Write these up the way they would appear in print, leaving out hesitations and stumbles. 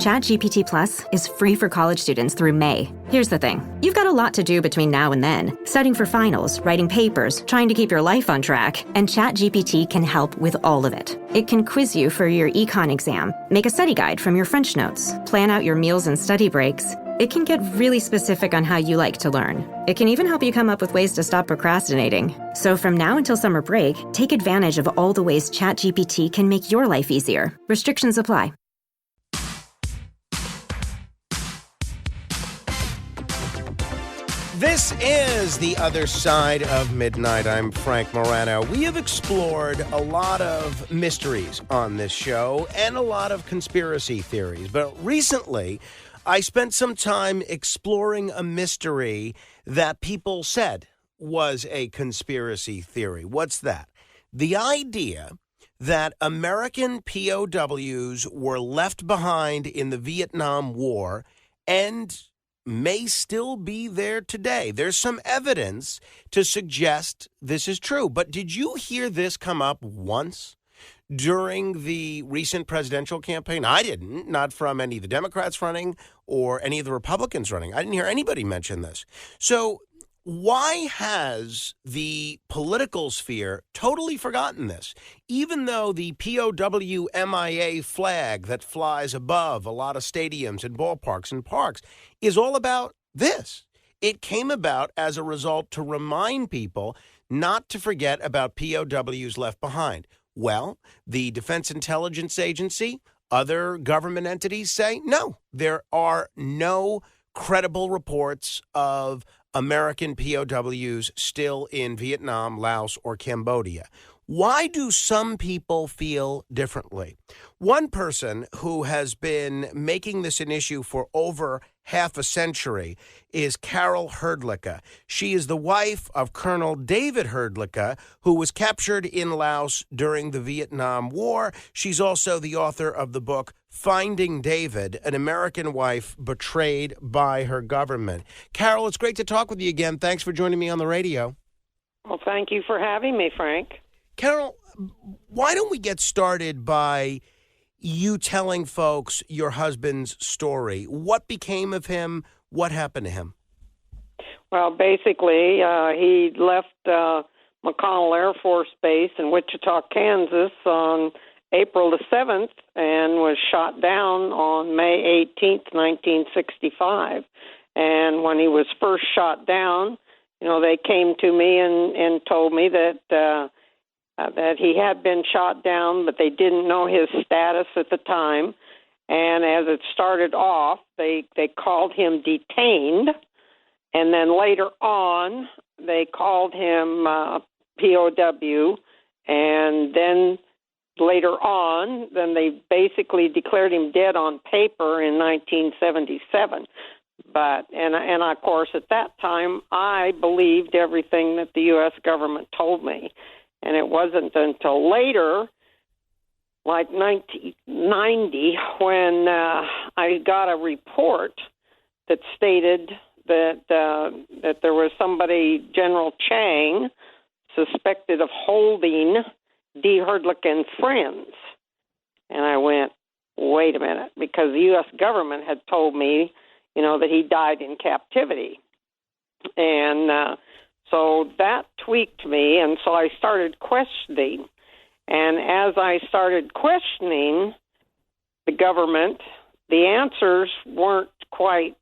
ChatGPT Plus is free for college students through May. Here's the thing. You've got a lot to do between now and then. Studying for finals, writing papers, trying to keep your life on track, and ChatGPT can help with all of it. It can quiz you for your econ exam, make a study guide from your French notes, plan out your meals and study breaks. It can get really specific on how you like to learn. It can even help you come up with ways to stop procrastinating. So from now until summer break, take advantage of all the ways ChatGPT can make your life easier. Restrictions apply. This is The Other Side of Midnight. I'm Frank Morano. We have explored a lot of mysteries on this show and a lot of conspiracy theories. But recently, I spent some time exploring a mystery that people said was a conspiracy theory. What's that? The idea that American POWs were left behind in the Vietnam War and may still be there today. There's some evidence to suggest this is true. But did you hear this come up once during the recent presidential campaign? I didn't, not from any of the Democrats running or any of the Republicans running. I didn't hear anybody mention this. So why has the political sphere totally forgotten this? Even though the POW MIA flag that flies above a lot of stadiums and ballparks and parks is all about this. It came about as a result to remind people not to forget about POWs left behind. Well, the Defense Intelligence Agency, other government entities say, no, there are no credible reports of American POWs still in Vietnam, Laos, or Cambodia. Why do some people feel differently? One person who has been making this an issue for over half a century is Hrdlicka. She is the wife of Colonel David Hrdlicka, who was captured in Laos during the Vietnam War. She's also the author of the book Finding David, an American wife betrayed by her government. Carol, it's great to talk with you again. Thanks for joining me on the radio. Well, thank you for having me, Frank. Carol, why don't we get started by you telling folks your husband's story? What became of him? What happened to him? Well, basically, he left McConnell Air Force Base in Wichita, Kansas on April the 7th and was shot down on May 18th, 1965. And when he was first shot down, they came to me and told me that he had been shot down, but they didn't know his status at the time. And as it started off, they called him detained. And then later on, they called him POW. And then later on, then they basically declared him dead on paper in 1977. But, and of course, at that time, I believed everything that the U.S. government told me. And it wasn't until later, like 1990, when I got a report that stated that there was somebody, General Chang, suspected of holding Hrdlicka and friends. And I went, wait a minute, because the U.S. government had told me, that he died in captivity. And so that tweaked me, and so I started questioning. And as I started questioning the government, the answers weren't quite,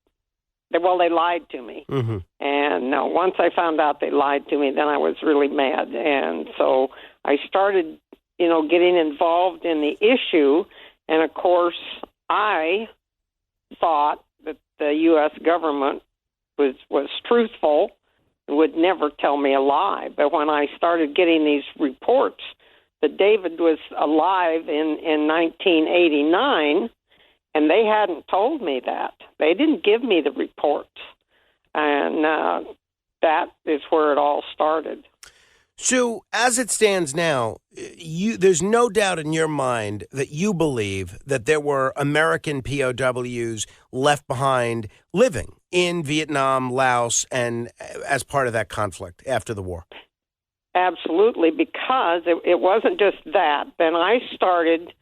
well, they lied to me. Mm-hmm. And once I found out they lied to me, then I was really mad. And so I started, getting involved in the issue. And, of course, I thought that the U.S. government was truthful, would never tell me a lie. But when I started getting these reports that David was alive in 1989, and they hadn't told me that. They didn't give me the reports. And that is where it all started. So as it stands now, there's no doubt in your mind that you believe that there were American POWs left behind living in Vietnam, Laos, and as part of that conflict after the war. Absolutely, because it wasn't just that. Then I started,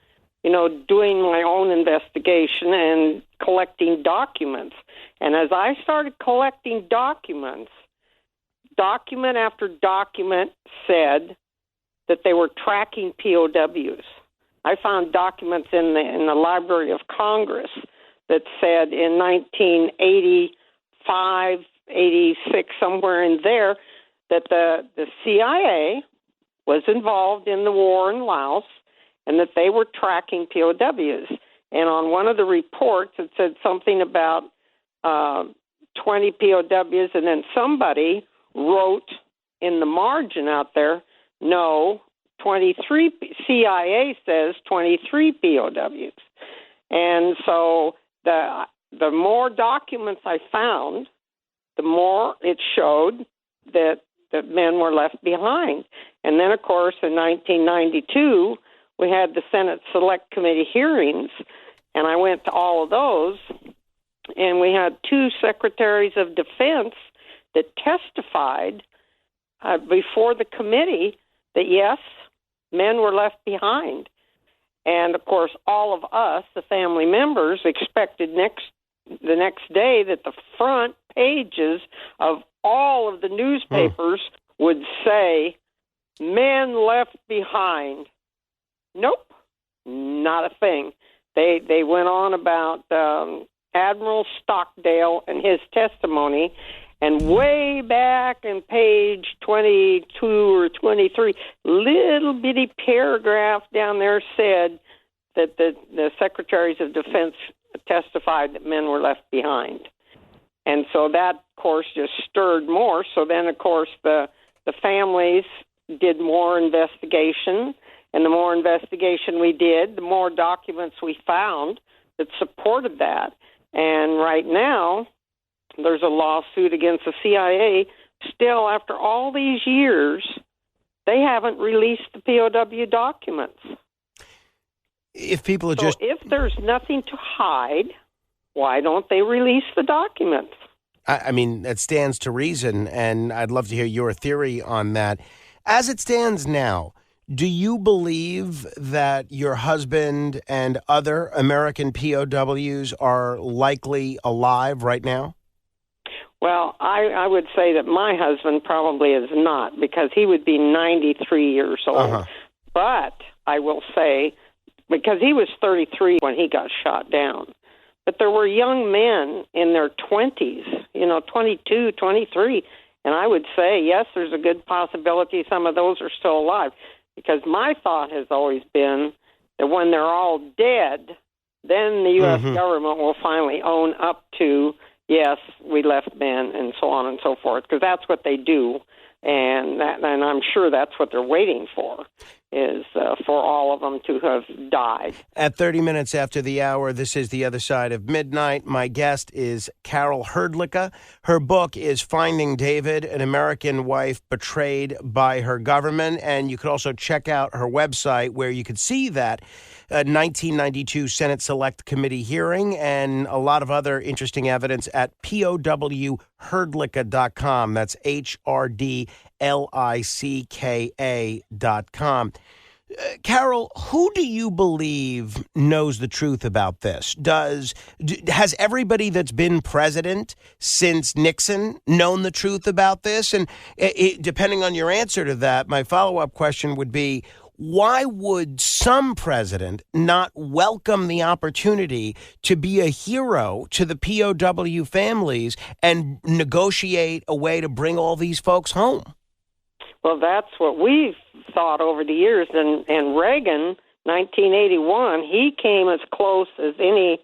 doing my own investigation and collecting documents. And as I started collecting documents, document after document said that they were tracking POWs. I found documents in the Library of Congress that said in 1985, 86, somewhere in there, that the CIA was involved in the war in Laos and that they were tracking POWs. And on one of the reports, it said something about 20 POWs, and then somebody wrote in the margin out there, no, 23, CIA says 23 POWs. And so the more documents I found, the more it showed that men were left behind. And then, of course, in 1992, we had the Senate Select Committee hearings, and I went to all of those, and we had two secretaries of defense that testified before the committee that, yes, men were left behind. And, of course, all of us, the family members, expected the next day that the front pages of all of the newspapers would say, men left behind. Nope, not a thing. They went on about Admiral Stockdale and his testimony, and way back in page 22 or 23, little bitty paragraph down there said that the secretaries of defense testified that men were left behind. And so that, of course, just stirred more. So then, of course, the families did more investigation, and the more investigation we did, the more documents we found that supported that. And right now, there's a lawsuit against the CIA. Still, after all these years, they haven't released the POW documents. If people are if there's nothing to hide, why don't they release the documents? I mean, that stands to reason, and I'd love to hear your theory on that. As it stands now, do you believe that your husband and other American POWs are likely alive right now? Well, I would say that my husband probably is not, because he would be 93 years old. Uh-huh. But I will say, because he was 33 when he got shot down, but there were young men in their 20s, 22, 23, and I would say, yes, there's a good possibility some of those are still alive, because my thought has always been that when they're all dead, then the U.S. government will finally own up to, yes, we left men, and so on and so forth, because that's what they do, and I'm sure that's what they're waiting for, is for all of them to have died. At 30 minutes after the hour, this is The Other Side of Midnight. My guest is Carol Hrdlicka. Her book is Finding David, An American Wife Betrayed by Her Government, and you could also check out her website where you could see that 1992 Senate Select Committee hearing and a lot of other interesting evidence at POWHrdlicka.com. That's HRDLICKA.com. Carol, who do you believe knows the truth about this? Has everybody that's been president since Nixon known the truth about this? And depending on your answer to that, my follow-up question would be, why would some president not welcome the opportunity to be a hero to the POW families and negotiate a way to bring all these folks home? Well, that's what we've thought over the years. And Reagan, 1981, he came as close as any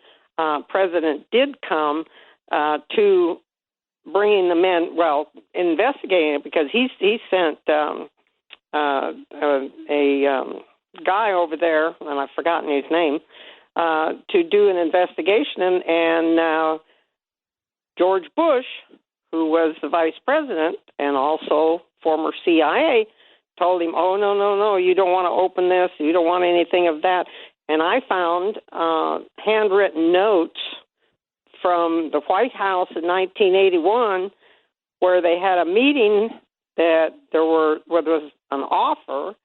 president did come to bringing the men, investigating it, because he sent a guy over there, and I've forgotten his name, to do an investigation. And George Bush, who was the vice president and also former CIA, told him, oh, no, you don't want to open this, you don't want anything of that. And I found handwritten notes from the White House in 1981 where they had a meeting that there was an offer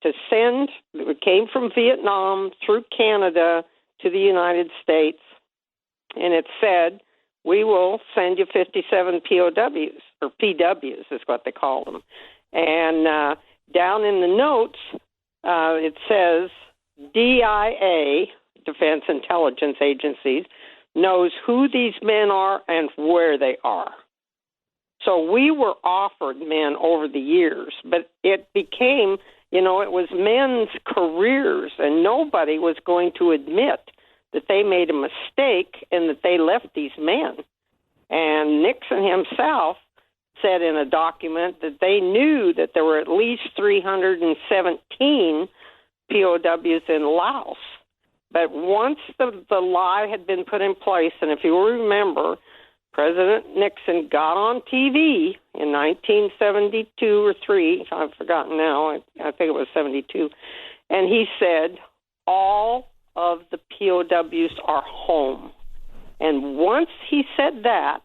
to send, it came from Vietnam through Canada to the United States, and it said, we will send you 57 POWs, or PWs is what they call them. And down in the notes, it says DIA, Defense Intelligence Agencies, knows who these men are and where they are. So we were offered men over the years, but it became, it was men's careers, and nobody was going to admit that they made a mistake and that they left these men. And Nixon himself said in a document that they knew that there were at least 317 POWs in Laos. But once the lie had been put in place, and if you remember, President Nixon got on TV in 1972 or 3, I've forgotten now, I think it was 72, and he said, all of the POWs are home. And once he said that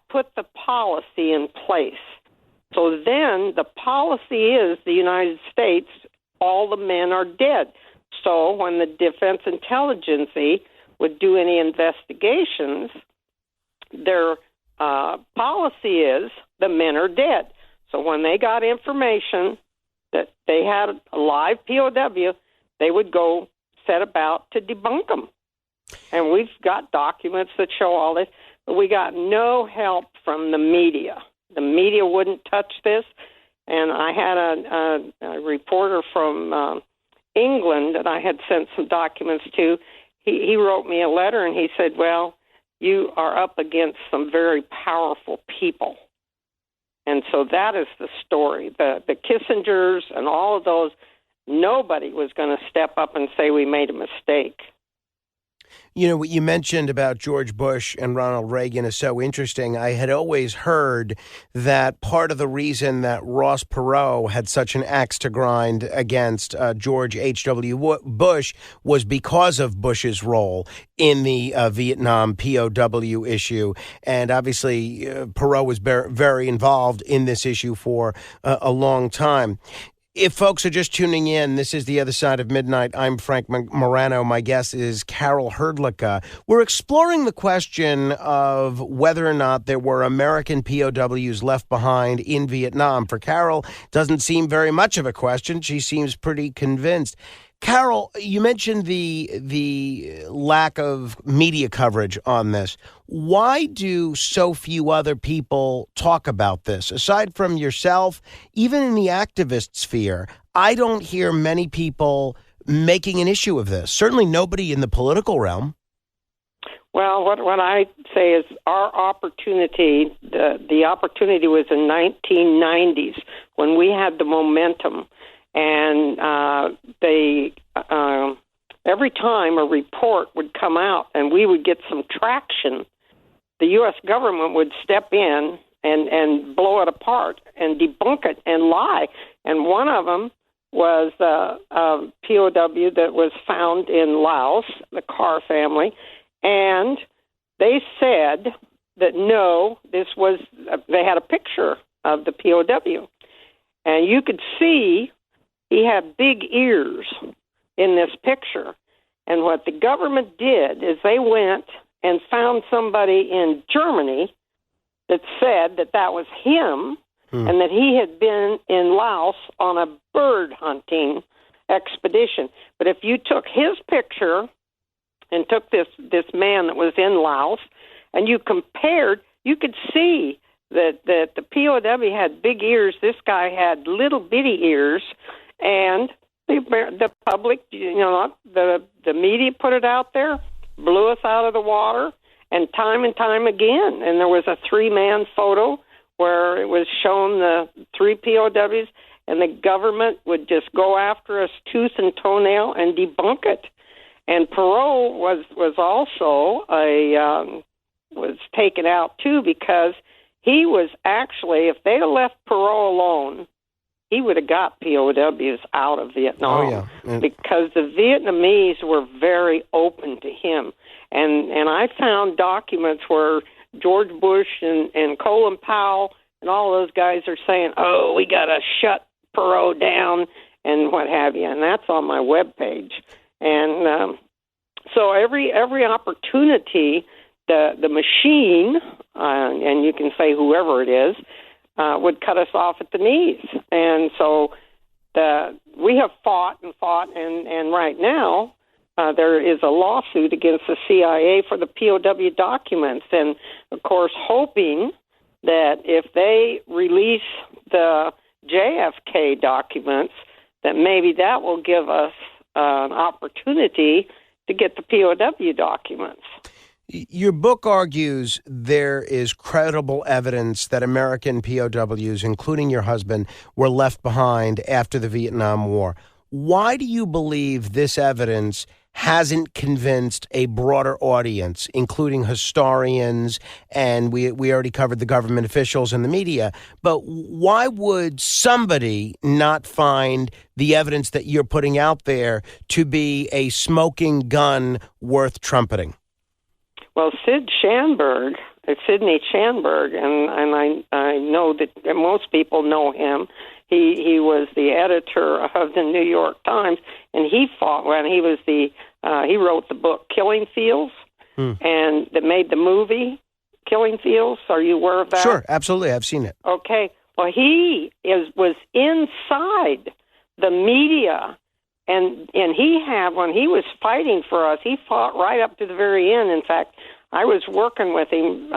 put the policy in place. So then the policy is the United States, all the men are dead. So when the Defense Intelligence would do any investigations, their policy is the men are dead. So when they got information that they had a live POW, they would go set about to debunk them. And we've got documents that show all this, but we got no help from the media. The media wouldn't touch this. And I had a reporter from England that I had sent some documents to. He wrote me a letter, and he said, well, you are up against some very powerful people. And so that is the story. The Kissingers and all of those, nobody was going to step up and say we made a mistake. What you mentioned about George Bush and Ronald Reagan is so interesting. I had always heard that part of the reason that Ross Perot had such an axe to grind against George H.W. Bush was because of Bush's role in the Vietnam POW issue. And obviously, Perot was very involved in this issue for a long time. If folks are just tuning in, this is The Other Side of Midnight. I'm Frank Morano. My guest is Carol Hrdlicka. We're exploring the question of whether or not there were American POWs left behind in Vietnam. For Carol, doesn't seem very much of a question. She seems pretty convinced. Carol, you mentioned the lack of media coverage on this. Why do so few other people talk about this? Aside from yourself, even in the activist sphere, I don't hear many people making an issue of this. Certainly nobody in the political realm. Well, what I say is our opportunity, the opportunity was in 1990s when we had the momentum. And every time a report would come out and we would get some traction, the U.S. government would step in and blow it apart and debunk it and lie. And one of them was a POW that was found in Laos, the Carr family, and they said that no, they had a picture of the POW. And you could see he had big ears in this picture. And what the government did is they went and found somebody in Germany that said that was him and that he had been in Laos on a bird hunting expedition. But if you took his picture and took this man that was in Laos and you compared, you could see that the POW had big ears. This guy had little bitty ears. And the public, the media put it out there, blew us out of the water, and time again. And there was a 3-man photo where it was shown the 3 POWs, and the government would just go after us tooth and toenail and debunk it. And Perot was also was taken out too, because he was actually, if they'd have left Perot alone, he would have got POWs out of Vietnam because the Vietnamese were very open to him. And I found documents where George Bush and Colin Powell and all those guys are saying, oh, we got to shut Perot down and what have you, and that's on my webpage. And so every opportunity, the machine, and you can say whoever it is, would cut us off at the knees. And so we have fought, and right now there is a lawsuit against the CIA for the POW documents, and of course hoping that if they release the JFK documents, that maybe that will give us an opportunity to get the POW documents. Your book argues there is credible evidence that American POWs, including your husband, were left behind after the Vietnam War. Why do you believe this evidence hasn't convinced a broader audience, including historians, and we already covered the government officials and the media, but why would somebody not find the evidence that you're putting out there to be a smoking gun worth trumpeting? Well, Sidney Schanberg, and I know that most people know him. He was the editor of the New York Times, and he fought when he was he wrote the book Killing Fields, and that made the movie Killing Fields. Are you aware of that? Sure, absolutely. I've seen it. Okay. Well, he was inside the media, and when he was fighting for us, he fought right up to the very end. In fact, I was working with him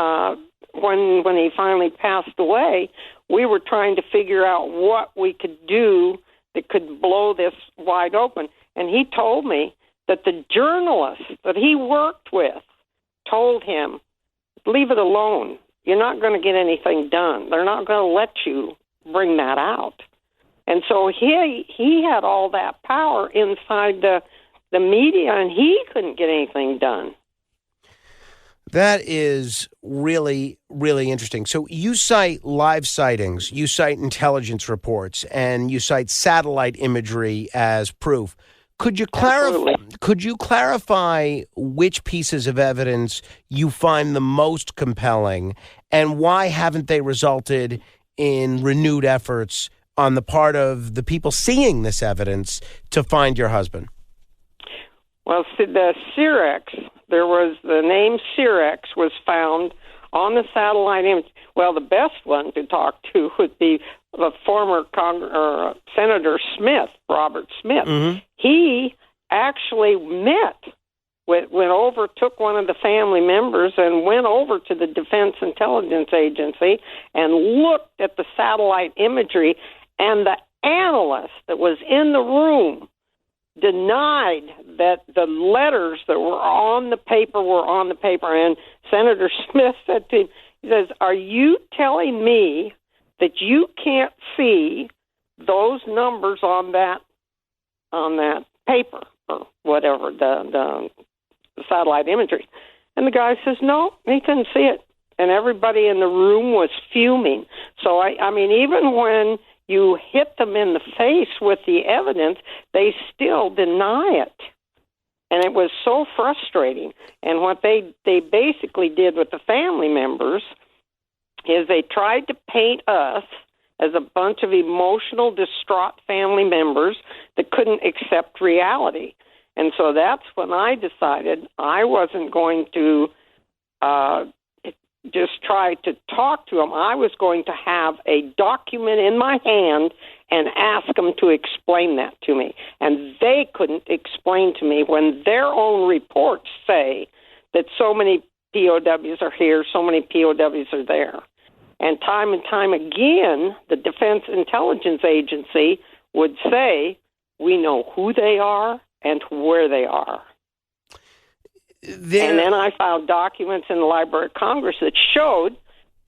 when he finally passed away. We were trying to figure out what we could do that could blow this wide open. And he told me that the journalists that he worked with told him, leave it alone. You're not going to get anything done. They're not going to let you bring that out. And so he had all that power inside the media, and he couldn't get anything done. That is really, really interesting. So you cite live sightings, you cite intelligence reports, and you cite satellite imagery as proof. Could you clarify which pieces of evidence you find the most compelling, and why haven't they resulted in renewed efforts on the part of the people seeing this evidence to find your husband? Well, the Cyrex, the name Cyrex was found on the satellite image. Well, the best one to talk to would be the former Senator Smith, Robert Smith. Mm-hmm. He actually took one of the family members and went over to the Defense Intelligence Agency and looked at the satellite imagery, and the analyst that was in the room denied that the letters that were on the paper were on the paper. And Senator Smith said to him, he says, "Are you telling me that you can't see those numbers on that paper or whatever, the satellite imagery?" And the guy says, no, he couldn't see it. And everybody in the room was fuming. So, I mean, even when you hit them in the face with the evidence, they still deny it. And it was so frustrating. And what they basically did with the family members is they tried to paint us as a bunch of emotional, distraught family members that couldn't accept reality. And so that's when I decided I wasn't going to just try to talk to them. I was going to have a document in my hand and ask them to explain that to me. And they couldn't explain to me when their own reports say that so many POWs are here, so many POWs are there. And time again, the Defense Intelligence Agency would say, we know who they are and where they are. And then I found documents in the Library of Congress that showed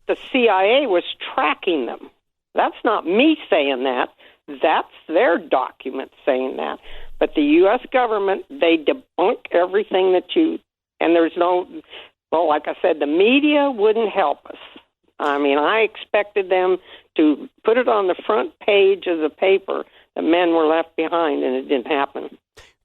the CIA was tracking them. That's not me saying that. That's their documents saying that. But the U.S. government, they debunk everything and there's like I said, the media wouldn't help us. I mean, I expected them to put it on the front page of the paper that men were left behind, and it didn't happen.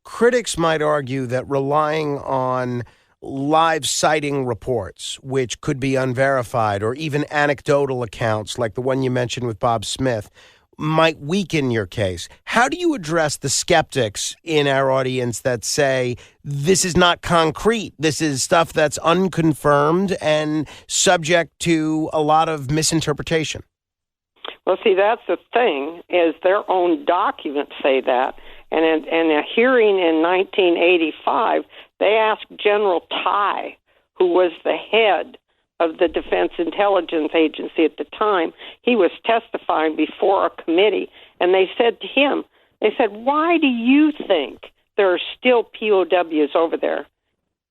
Critics might argue that relying on live sighting reports, which could be unverified, or even anecdotal accounts like the one you mentioned with Bob Smith, might weaken your case. How do you address the skeptics in our audience that say this is not concrete, this is stuff that's unconfirmed and subject to a lot of misinterpretation? Well, see, that's the thing, is their own documents say that. And in a hearing in 1985, they asked General Ty, who was the head of the Defense Intelligence Agency at the time. He was testifying before a committee, and they said to him, why do you think there are still POWs over there?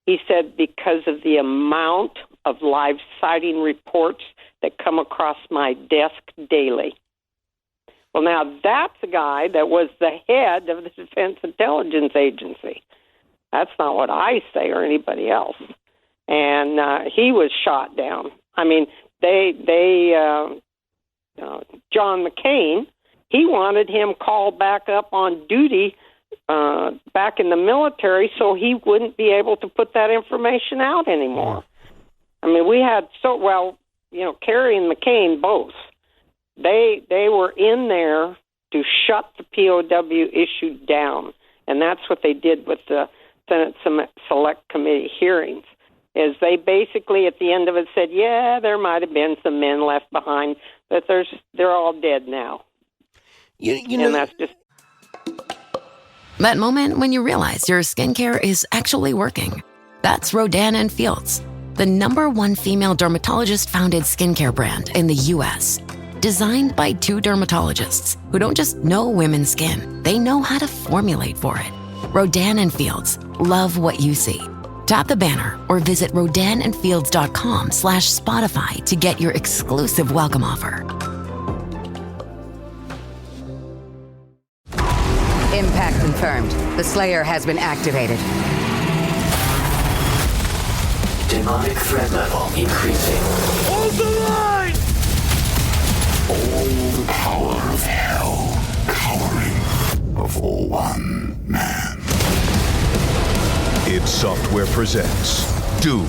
He said, because of the amount of live sighting reports that come across my desk daily. Well, now that's a guy that was the head of the Defense Intelligence Agency. That's not what I say or anybody else. And he was shot down. I mean, John McCain, he wanted him called back up on duty back in the military so he wouldn't be able to put that information out anymore. I mean, we had Kerry and McCain both. They were in there to shut the POW issue down, and that's what they did with the Senate Select Committee hearings. Is they basically at the end of it said, yeah, there might have been some men left behind, but they're all dead now. You know, and that's just that moment when you realize your skincare is actually working. That's Rodan & Fields, the #1 female dermatologist-founded skincare brand in the U.S. Designed by 2 dermatologists who don't just know women's skin, they know how to formulate for it. Rodan & Fields, love what you see. Tap the banner or visit rodanandfields.com/Spotify to get your exclusive welcome offer. Impact confirmed. The Slayer has been activated. Demonic threat level increasing. Hold the line! All the power of hell cowering before one man. id Software presents Doom,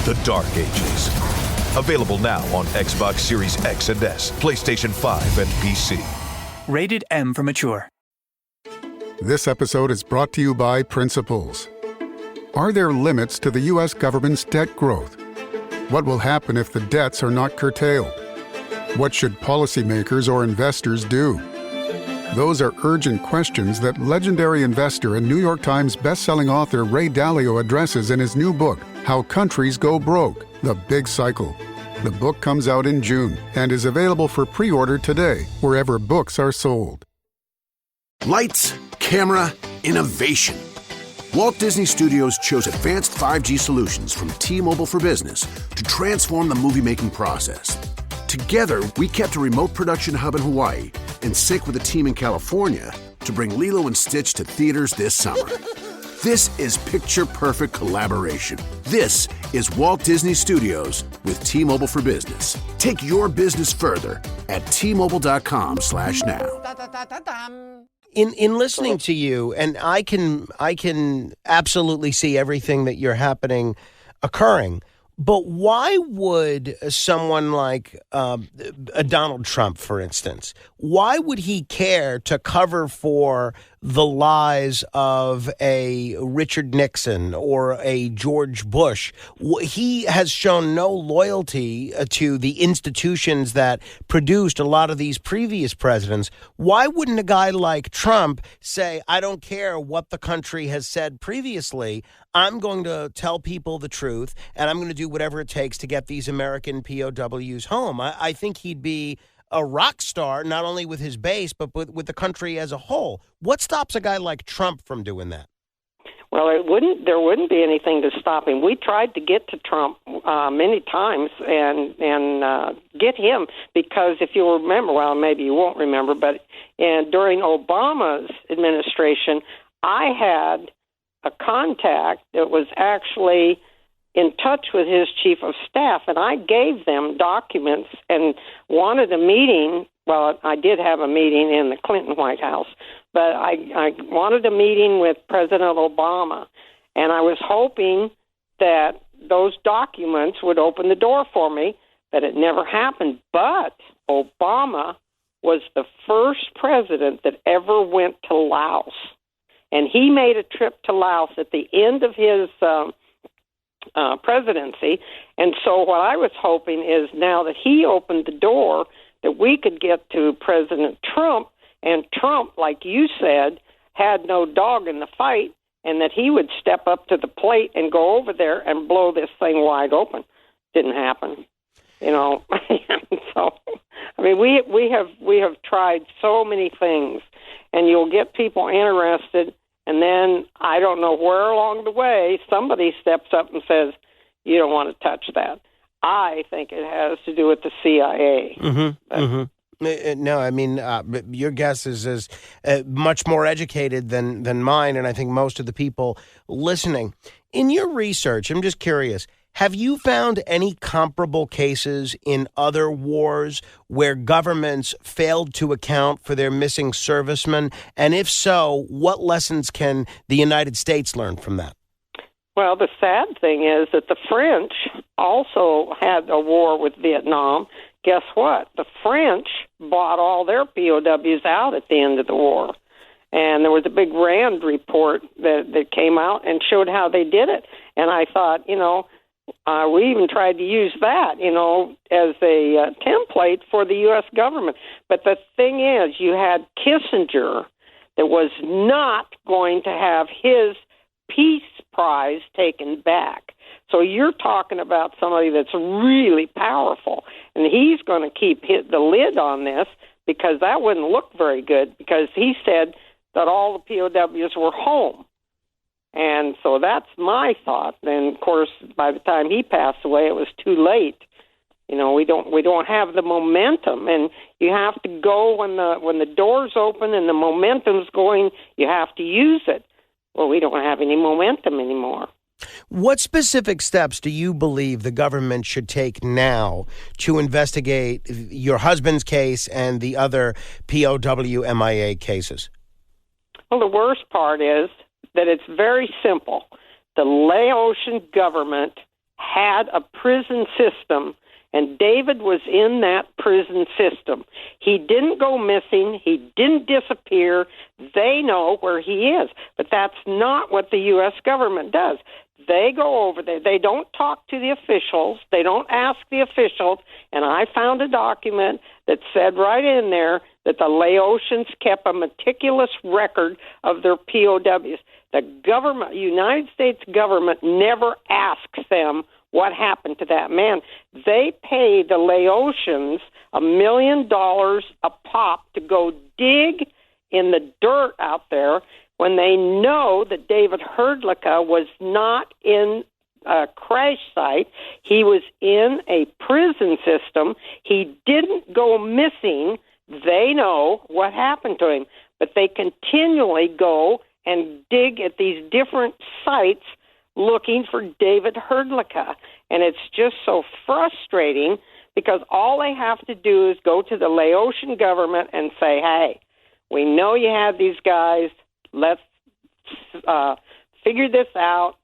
The Dark Ages. Available now on Xbox Series X and S, PlayStation 5, and PC. Rated M for mature. This episode is brought to you by Principles. Are there limits to the U.S. government's debt growth? What will happen if the debts are not curtailed? What should policymakers or investors do? Those are urgent questions that legendary investor and New York Times bestselling author Ray Dalio addresses in his new book, How Countries Go Broke: The Big Cycle. The book comes out in June and is available for pre-order today, wherever books are sold. Lights, camera, innovation. Walt Disney Studios chose advanced 5G solutions from T-Mobile for Business to transform the movie-making process. Together, we kept a remote production hub in Hawaii and sync with a team in California to bring Lilo and Stitch to theaters this summer. This is picture-perfect collaboration. This is Walt Disney Studios with T-Mobile for Business. Take your business further at T-Mobile.com/now. In listening to you, and I can absolutely see everything that you're occurring. But why would someone like a Donald Trump, for instance, why would he care to cover for the lies of a Richard Nixon or a George Bush? He has shown no loyalty to the institutions that produced a lot of these previous presidents. Why wouldn't a guy like Trump say, I don't care what the country has said previously, I'm going to tell people the truth, and I'm going to do whatever it takes to get these American POWs home? I think he'd be a rock star, not only with his base, but with the country as a whole. What stops a guy like Trump from doing that? Well, there wouldn't be anything to stop him. We tried to get to Trump many times and get him because if you remember, well, maybe you won't remember, but during Obama's administration, I had a contact that was actually in touch with his chief of staff, and I gave them documents and wanted a meeting. Well, I did have a meeting in the Clinton White House, but I wanted a meeting with President Obama, and I was hoping that those documents would open the door for me, but it never happened. But Obama was the first president that ever went to Laos. And he made a trip to Laos at the end of his presidency. And so what I was hoping is now that he opened the door, that we could get to President Trump, and Trump, like you said, had no dog in the fight, and that he would step up to the plate and go over there and blow this thing wide open. Didn't happen, you know. So, I mean, we have tried so many things, and you'll get people interested, and then I don't know where along the way somebody steps up and says, "You don't want to touch that." I think it has to do with the CIA. No, I mean, your guess is much more educated than mine, and I think most of the people listening. In your research, I'm just curious, have you found any comparable cases in other wars where governments failed to account for their missing servicemen? And if so, what lessons can the United States learn from that? Well, the sad thing is that the French also had a war with Vietnam. Guess what? The French bought all their POWs out at the end of the war. And there was a big RAND report that came out and showed how they did it. And I thought, we even tried to use that, as a template for the U.S. government. But the thing is, you had Kissinger that was not going to have his peace prize taken back. So you're talking about somebody that's really powerful, and he's going to keep the lid on this because that wouldn't look very good, because he said that all the POWs were home. And so that's my thought. And of course, by the time he passed away, it was too late. We don't have the momentum, and you have to go when the doors open and the momentum's going. You have to use it. Well, we don't have any momentum anymore. What specific steps do you believe the government should take now to investigate your husband's case and the other POW MIA cases? Well, the worst part is that it's very simple. The Laotian government had a prison system, and David was in that prison system. He didn't go missing. He didn't disappear. They know where he is. But that's not what the U.S. government does. They go over there. They don't talk to the officials. They don't ask the officials. And I found a document that said right in there that the Laotians kept a meticulous record of their POWs. The government, United States government, never asks them what happened to that man. They pay the Laotians $1 million a pop to go dig in the dirt out there when they know that David Hrdlicka was not in a crash site. He was in a prison system. He didn't go missing. They know what happened to him. But they continually go and dig at these different sites looking for David Hrdlicka. And it's just so frustrating because all they have to do is go to the Laotian government and say, hey, we know you had these guys. Let's figure this out,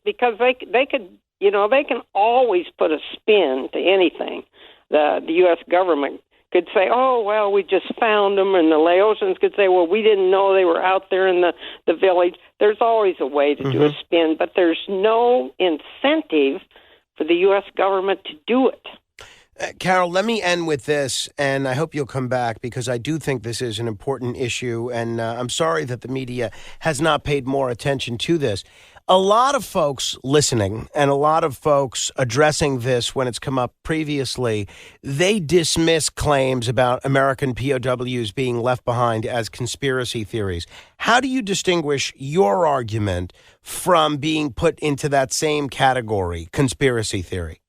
because they can always put a spin to anything. The U.S. government could say, oh, well, we just found them, and the Laotians could say, well, we didn't know they were out there in the village. There's always a way to do a spin, but there's no incentive for the U.S. government to do it. Carol, let me end with this, and I hope you'll come back because I do think this is an important issue, and I'm sorry that the media has not paid more attention to this. A lot of folks listening and a lot of folks addressing this when it's come up previously, they dismiss claims about American POWs being left behind as conspiracy theories. How do you distinguish your argument from being put into that same category, conspiracy theory?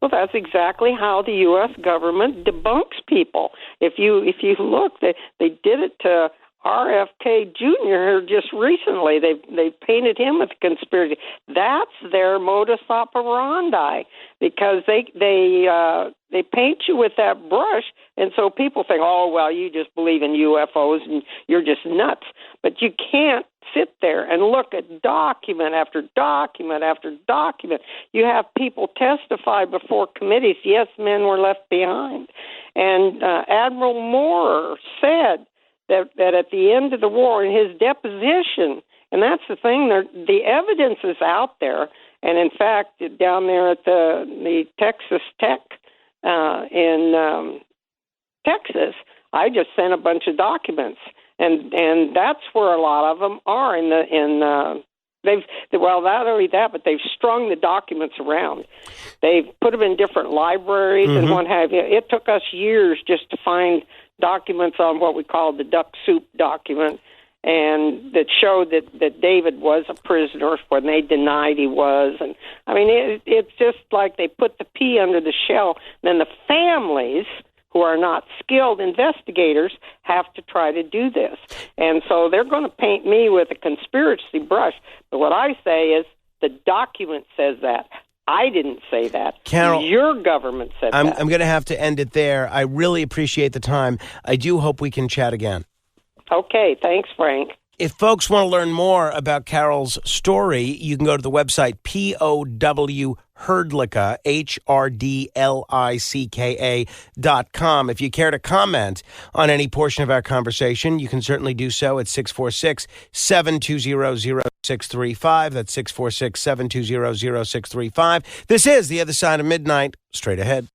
Well, that's exactly how the U.S. government debunks people. If you look, they did it to RFK Jr. just recently. They painted him with a conspiracy. That's their modus operandi, because they They paint you with that brush, and so people think, oh, well, you just believe in UFOs and you're just nuts. But you can't sit there and look at document after document after document. You have people testify before committees, yes, men were left behind. And Admiral Moore said that at the end of the war, in his deposition, and that's the thing, the evidence is out there. And in fact, down there at the Texas Tech in Texas, I just sent a bunch of documents, and that's where a lot of them are. Not only that, but they've strung the documents around. They've put them in different libraries and what have you. It took us years just to find documents on what we call the duck soup document, and that showed that David was a prisoner when they denied he was. And I mean, it's just like they put the pea under the shell. Then the families, who are not skilled investigators, have to try to do this. And so they're going to paint me with a conspiracy brush. But what I say is the document says that. I didn't say that. Carol, your government said that. I'm going to have to end it there. I really appreciate the time. I do hope we can chat again. Okay, thanks, Frank. If folks want to learn more about Carol's story, you can go to the website POW Hrdlicka, HRDLICKA.com. If you care to comment on any portion of our conversation, you can certainly do so at 646-720-0635. That's 646-720-0635. This is The Other Side of Midnight. Straight ahead.